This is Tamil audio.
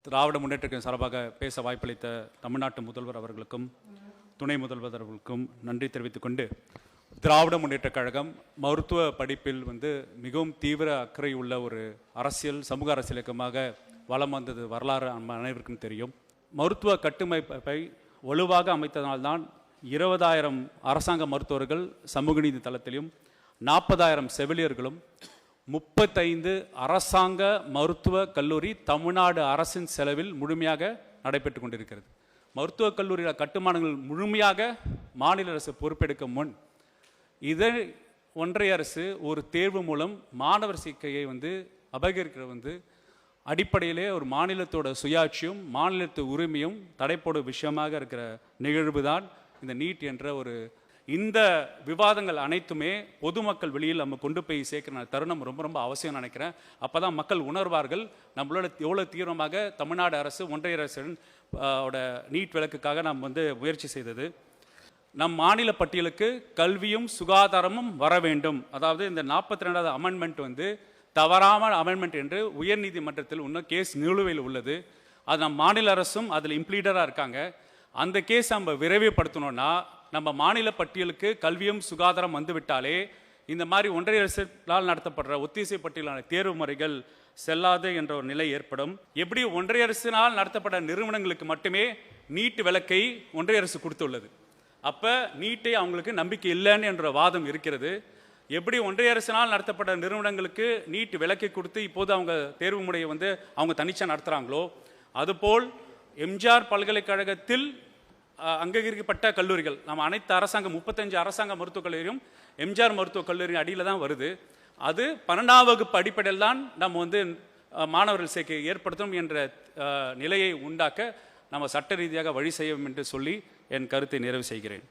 திராவிட முன்னேற்ற சார்பாக பேச வாய்ப்பளித்த தமிழ்நாட்டு முதல்வர் அவர்களுக்கும் துணை முதல்வர் அவர்களுக்கும் நன்றி தெரிவித்துக் கொண்டு, திராவிட முன்னேற்றக் கழகம் மருத்துவ படிப்பில் மிகவும் தீவிர அக்கறை உள்ள ஒரு அரசியல் சமூக அரசியல் இயக்கமாக வலம் வந்தது வரலாறு நம்ம அனைவருக்கும் தெரியும். மருத்துவ கட்டமைப்பை வலுவாக அமைத்ததால்தான் 20,000 அரசாங்க மருத்துவர்கள் சமூக நீதி தளத்திலும் 40,000 செவிலியர்களும் 35 அரசாங்க மருத்துவ கல்லூரி தமிழ்நாடு அரசின் செலவில் முழுமையாக நடைபெற்று கொண்டிருக்கிறது. மருத்துவக் கல்லூரியில் கட்டுமானங்கள் முழுமையாக மாநில அரசு பொறுப்பெடுக்க முன் இதை ஒன்றிய அரசு ஒரு தேர்வு மூலம் மாணவர் சேர்க்கையை அபகரிக்கிற அடிப்படையிலே ஒரு மாநிலத்தோட சுயாட்சியும் மாநிலத்து உரிமையும் தடைப்படும் விஷயமாக இருக்கிற நிகழ்வு தான் இந்த நீட் என்ற இந்த விவாதங்கள் அனைத்துமே பொதுமக்கள் வெளியில் நம்ம கொண்டு போய் சேர்க்கிற தருணம் ரொம்ப ரொம்ப அவசியம் நினைக்கிறேன். அப்போ தான் மக்கள் உணர்வார்கள் நம்மளோட எவ்வளோ தீவிரமாக தமிழ்நாடு அரசு ஒன்றிய அரசின் நீட் விலக்குக்காக நாம் முயற்சி செய்தது. நம் மாநில பட்டியலுக்கு கல்வியும் சுகாதாரமும் வர வேண்டும். அதாவது இந்த 42வது அமெண்ட்மெண்ட் தவறாமல் அமெண்ட்மெண்ட் என்று உயர்நீதிமன்றத்தில் இன்னும் கேஸ் நிலுவையில் உள்ளது. அது நம் மாநில அரசும் அதில் இம்ப்ளீடராக இருக்காங்க. அந்த கேஸ் நம்ம விரைவுபடுத்தணும்னா நம்ம மாநில பட்டியலுக்கு கல்வியும் சுகாதாரம் வந்துவிட்டாலே இந்த மாதிரி ஒன்றிய அரசால் நடத்தப்படுற ஒத்திசை பட்டியலான தேர்வு முறைகள் செல்லாது என்ற ஒரு நிலை ஏற்படும். எப்படி ஒன்றிய அரசினால் நடத்தப்பட்ட நிறுவனங்களுக்கு மட்டுமே நீட் விலக்கை ஒன்றிய அரசு கொடுத்துள்ளது, அப்போ நீட்டை அவங்களுக்கு நம்பிக்கை இல்லைன்னு என்ற வாதம் இருக்கிறது. எப்படி ஒன்றிய அரசினால் நடத்தப்பட்ட நிறுவனங்களுக்கு நீட் விலக்கை கொடுத்து இப்போது அவங்க தேர்வு முறையை அவங்க தனிச்சா நடத்துகிறாங்களோ, அதுபோல் எம்ஜிஆர் பல்கலைக்கழகத்தில் அங்கீகரிக்கப்பட்ட கல்லூரிகள் நம்ம அனைத்து 35 அரசாங்க மருத்துவக் கல்லூரியும் எம்ஜிஆர் மருத்துவக் கல்லூரி அடியில் தான் வருது. அது 12ஆம் வகுப்பு அடிப்படையில் தான் நம்ம மாணவர்கள் சேர்க்கை ஏற்படுத்தும் என்ற நிலையை உண்டாக்க நம்ம சட்ட ரீதியாக வழி செய்யும் என்று சொல்லி என் கருத்தை நிறைவு செய்கிறேன்.